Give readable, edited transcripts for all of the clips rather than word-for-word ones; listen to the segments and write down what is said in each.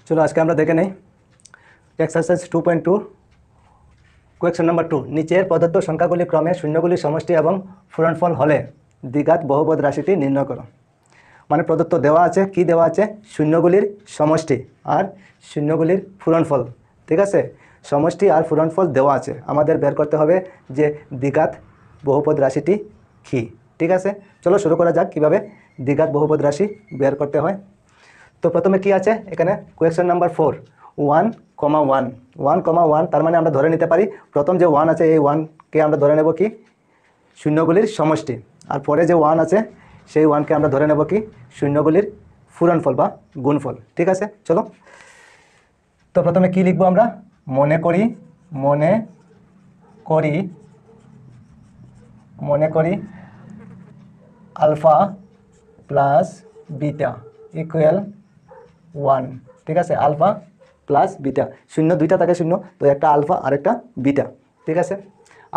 চলো আজকে আমরা দেখে নেই এক্সারসাইজ 2.2 কোয়েশ্চন নাম্বার 2। নিচের প্রদত্ত সংখ্যাগুলি ক্রমে শূন্যগুলির সমষ্টি এবং পূরণফল হলে দ্বিঘাত বহুপদ রাশিটি নির্ণয় করো। মানে প্রদত্ত দেওয়া আছে, কি দেওয়া আছে? শূন্যগুলির সমষ্টি আর শূন্যগুলির পূরণফল। ঠিক আছে, সমষ্টি আর পূরণফল দেওয়া আছে, আমাদের বের করতে হবে যে দ্বিঘাত বহুপদ রাশিটি কী। ঠিক আছে, চলো শুরু করা যাক কীভাবে দ্বিঘাত বহুপদ রাশি বের করতে হয়। তো প্রথমে কি আছে এখানে কোয়েশ্চন নাম্বার 4 1,1 1,1, তার মানে আমরা ধরে নিতে পারি প্রথম যে 1 আছে এই 1কে আমরা ধরে নেব কি শূন্যগুলির সমষ্টি, আর পরে যে 1 আছে সেই 1কে আমরা ধরে নেব কি শূন্যগুলির পূরণফল বা গুণফল। ঠিক আছে, চলো তো প্রথমে কি লিখবো আমরা? মনে করি আলফা প্লাস বিটা ইকুয়াল 1। ঠিক আছে, আলফা প্লাস বিটা, শূন্য দুইটা থাকে শূন্য, তো একটা আলফা আর একটা বিটা। ঠিক আছে,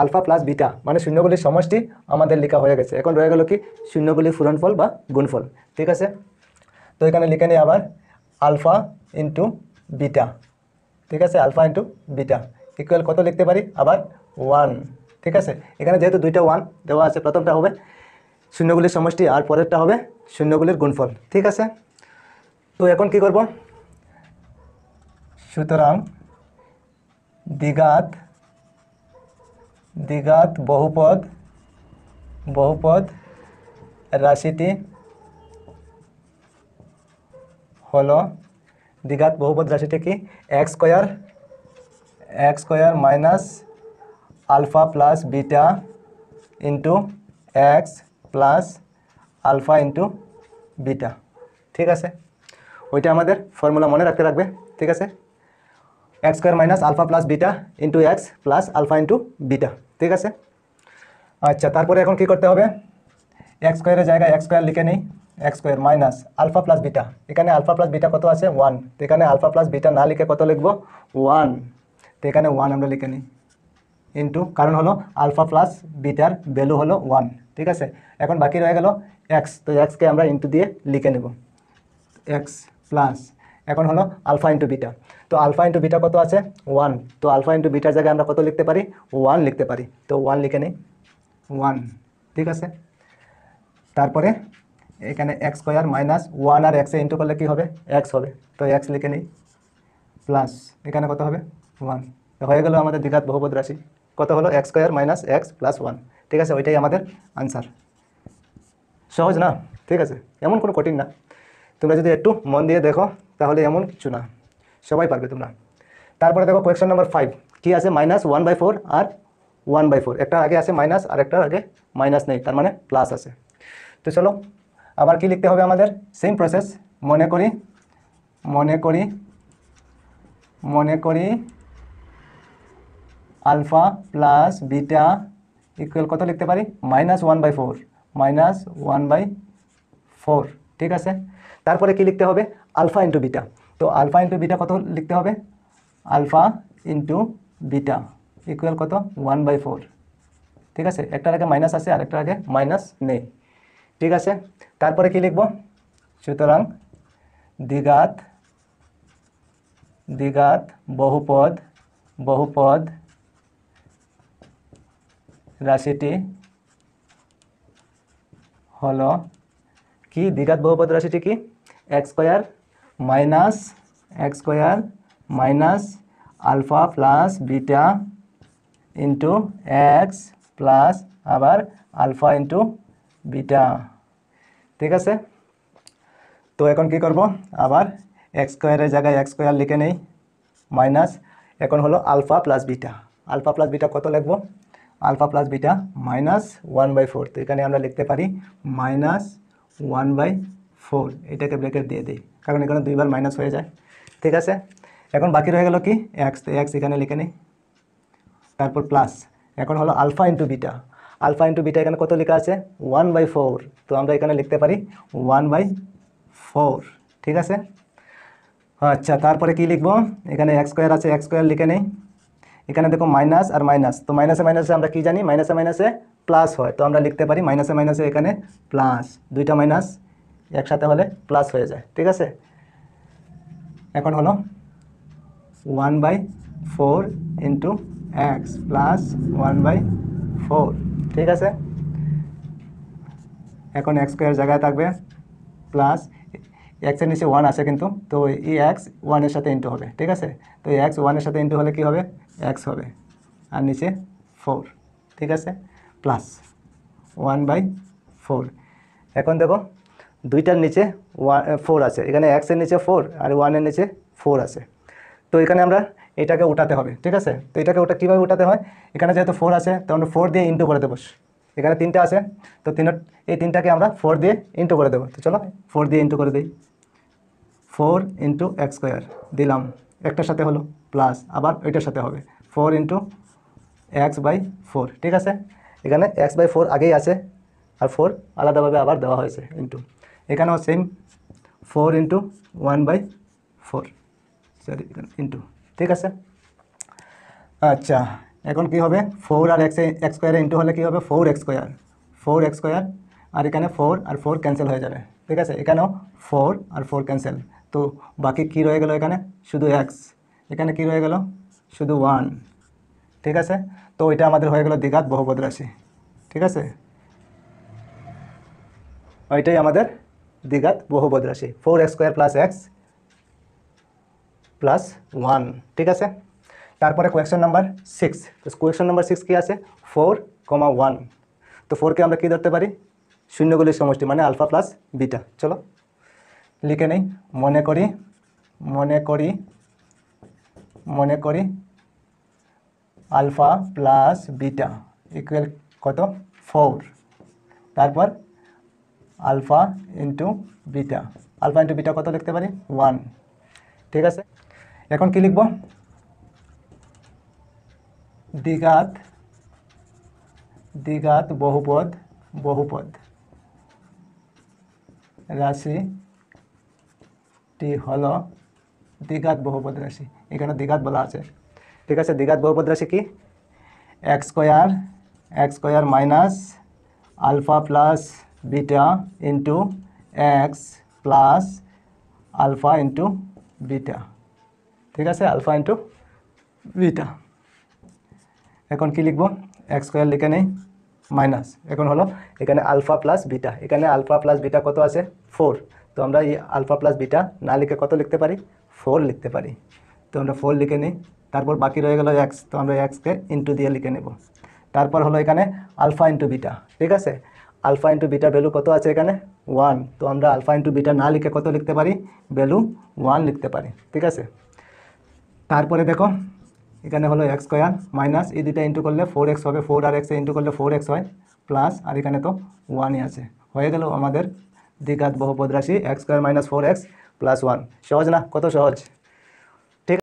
আলফা প্লাস বিটা মানে শূন্যগুলির সমষ্টি আমাদের লেখা হয়ে গেছে। এখন রয়ে গেল কি শূন্যগুলির পূরণফল বা গুণফল। ঠিক আছে, তো এখানে লিখে নিই আবার আলফা ইন্টু বিটা। ঠিক আছে, আলফা ইন্টু বিটা ইকুয়াল কত লিখতে পারি? আবার 1। ঠিক আছে, এখানে যেহেতু দুইটা 1 দেওয়া আছে, প্রথমটা হবে শূন্যগুলির সমষ্টি আর পরেরটা হবে শূন্যগুলির গুণফল। ঠিক আছে, তো এখন কি করব? সুতরাং দ্বিঘাত বহুপদ রাশিটি হলো দ্বিঘাত বহুপদ রাশিটি কি x square minus alpha plus beta into x plus alpha into beta. ঠিক আছে, ওইটা আমাদের ফর্মুলা মনে রাখতে রাখবে। ঠিক আছে, x square minus alpha plus beta into x plus alpha into beta. ঠিক আছে, আচ্ছা তারপরে এখন কি করতে হবে? এক্স স্কোয়ারের জায়গায় এক্স স্কোয়ার লিখে নিই, x square minus alpha plus beta, এখানে আলফা প্লাস বিটা কত আছে? 1। তো এখানে আলফা প্লাস বিটা না লিখে কত লিখবো? 1। তো এখানে 1 আমরা লিখে নিই ইন্টু, কারণ হলো আলফা প্লাস বিটার ভ্যালু হলো 1। ঠিক আছে, এখন বাকি রয়ে গেল এক্স, তো এক্সকে আমরা ইন্টু দিয়ে লিখে নেব এক্স প্লাস, এখন হলো আলফা ইন্টু বিটা। তো আলফা ইন্টু বিটা কত আছে? 1। তো আলফা ইন্টু বিটার জায়গায় আমরা কত লিখতে পারি? 1 লিখতে পারি। তো 1 লিখে নিই 1। ঠিক আছে, তারপরে এখানে এক্স স্কোয়ার মাইনাস 1 আর এক্সে ইন্টু করলে কী হবে? এক্স হবে। তো এক্স লিখে নিই প্লাস, এখানে কত হবে? 1। তো হয়ে গেল আমাদের দ্বিঘাত বহুপদ রাশি। কত হলো? X square minus x plus 1। ঠিক আছে, ওইটাই আমাদের আনসার। সহজ না? ঠিক আছে, এমন কোনো কঠিন না, তোমরা যদি একটু মন দিয়ে দেখো তাহলে এমন কিছু না, সবাই পারবে তোমরা। তারপরে দেখো কোয়েশ্চন নাম্বার 5 কি আছে? -1/4 আর 1/4, একটা আগে আছে মাইনাস আর একটা আগে মাইনাস নেই, তার মানে প্লাস আছে। তো চলো আবার কি লিখতে হবে আমাদের? Same process. মনে করি আলফা প্লাস বিটা ইকুয়াল কত লিখতে পারি? -1/4। ঠিক আছে, তারপরে কি লিখতে হবে? Alpha into beta. তো আলফা ইন্টু বিটা কত লিখতে হবে? আলফা ইন্টু বিটা ইকুয়াল কত? 1/4। ঠিক আছে, একটার আগে মাইনাস আছে আর একটার আগে মাইনাস নেই। ঠিক আছে, তারপরে কি লিখব? সুতরাং দ্বিঘাত বহুপদ রাশিটি হলো কি? দ্বিঘাত বহুপদ রাশিটি কি? X square minus alpha plus beta into x plus আবার আলফা ইন্টু বিটা। ঠিক আছে, তো এখন কি করব? আবার এক্স স্কোয়ারের জায়গায় এক্স স্কোয়ার লিখে নেই মাইনাস, এখন হলো alpha plus beta. Alpha plus beta কত লিখব? Alpha plus beta -1/4। তো এখানে আমরা লিখতে পারি -1/4, এটাকে ব্র্যাকেট দিয়ে দিই কারণ এখানে দুইবার মাইনাস হয়ে যায়। ঠিক আছে, এখন বাকি রয়ে গেল কি? এক্স। তো এক্স এখানে লিখে নিই, তারপর প্লাস, এখন হলো alpha into beta. Alpha into beta এখানে কত লেখা আছে? 1/4। তো আমরা এখানে লিখতে পারি 1/4। ঠিক আছে, আচ্ছা তারপরে কি লিখব? এখানে এক্স স্কোয়ার আছে, এক্স স্কোয়ার লিখে নেই। এখানে দেখো মাইনাস আর মাইনাস, তো মাইনাসে মাইনাসে আমরা কি জানি? মাইনাসে মাইনাসে প্লাস হয়, তো আমরা লিখতে পারি মাইনাসে মাইনাসে এখানে প্লাস, দুইটা মাইনাস একসাথে হলে প্লাস হয়ে যায়। ঠিক আছে, এখন হলো 1/4 ইন্টু এক্স প্লাস 1/4, ঠিক আছে। এখন এক্স স্কোয়ার জায়গায় থাকবে প্লাস এক্সের নিচে 1 আছে কিন্তু, তো এই এক্স 1-এর সাথে ইন্টু হবে, ঠিক আছে। তো এই এক্স 1-এর সাথে ইন্টু হলে কী হবে, এক্স হবে, আর নিচে 4, ঠিক আছে, প্লাস 1/4। এখন দেখো দুইটার নিচে 4 আছে, এখানে এক্সের নিচে 4 আর 1-এর নিচে 4 আছে। তো এখানে আমরা এটাকে উঠাতে হবে, ঠিক আছে। তো এটাকে কীভাবে উঠাতে হয়, এখানে যেহেতু 4 আছে তো আমরা 4 দিয়ে ইন্টু করে দেবো। এখানে 3টা আছে, তো এই 3টাকে আমরা 4 দিয়ে ইন্টু করে দেবো। তো চলো 4 দিয়ে ইন্টু করে দিই। 4 ইন্টু এক্স স্কোয়ার দিলাম, একটার সাথে হলো প্লাস, আবার ওইটার সাথে হবে 4 ইন্টু x/4, ঠিক আছে। এখানে x/4 আগেই আছে, আর 4 আলাদাভাবে আবার দেওয়া হয়েছে ইন্টু। এখানেও সেম 4 ইন্টু 1/4, সরি ইন্টু, ঠিক আছে। আচ্ছা, এখন কি হবে, 4 আর এক্স স্কোয়ারে ইন্টু হলে কী হবে, 4x স্কোয়ার, আর এখানে 4 আর 4 ক্যান্সেল হয়ে যাবে, ঠিক আছে। এখানেও 4 আর 4 ক্যান্সেল, তো বাকি কি রয়ে গেল, এখানে শুধু এক্স, এখানে কি রয়ে গেল, শুধু 1, ঠিক আছে। তো এটা আমাদের হয়ে গেল দ্বিঘাত বহুপদ রাশি, ঠিক আছে। ওইটাই আমাদের দ্বিঘাত বহুপদ রাশি, 4x square plus x plus 1, ঠিক আছে। তারপরে কোয়েশ্চন নাম্বার 6, তো কোয়েশ্চন নাম্বার 6 কি আছে, 4,1। তো 4কে আমরা কি ধরতে পারি, শূন্যগুলির সমষ্টি, মানে আলফা প্লাস বিটা। চলো লিখে নেই, মনে করি আলফা প্লাস বিটা ইকুয়াল কত, 4, তারপর আলফা ইন্টু বিটা কত লিখতে পারি, 1, ঠিক আছে। এখন কি লিখব, দ্বিঘাত বহুপদ রাশিটি হলো দ্বিঘাত বহুপদ রাশি, এখানে দ্বিঘাত বলা আছে, ঠিক আছে। দ্বিঘাত বহুপদ রাশি কি, x square minus alpha plus beta into x plus alpha into beta, ঠিক আছে, আলফা ইন্টু বিটা। এখন কি লিখব, এক্স স্কোয়ার লিখে নেই মাইনাস, এখন হলো এখানে আলফা প্লাস বিটা, এখানে আলফা প্লাস বিটা কত আছে, 4। তো আমরা এই আলফা প্লাস বিটা না লিখে কত লিখতে পারি, 4 লিখতে পারি। তো আমরা 4 লিখে নিই, তারপর বাকি রয়ে গেল এক্স, তো আমরা এক্সকে ইন্টু দিয়ে লিখে নেব। তারপর হলো এখানে আলফা ইন্টু বিটা, ঠিক আছে। আলফা ইন্টু বিটা ভ্যালু কত আছে এখানে, 1। তো আমরা আলফা ইন্টু বিটা না লিখে কত লিখতে পারি, ভ্যালু 1 লিখতে পারি, ঠিক আছে। তারপরে দেখো এখানে হলো এক্স স্কোয়ার মাইনাস এই দুইটা ইন্টু করলে 4x হবে, 4 আর এক্সে ইন্টু করলে 4x হয়, প্লাস আর এখানে তো 1ই আছে, হয়ে গেল আমাদের দ্বিঘাত বহুপদ রাশি x² - 4x + 1। সহজ না, কত সহজ।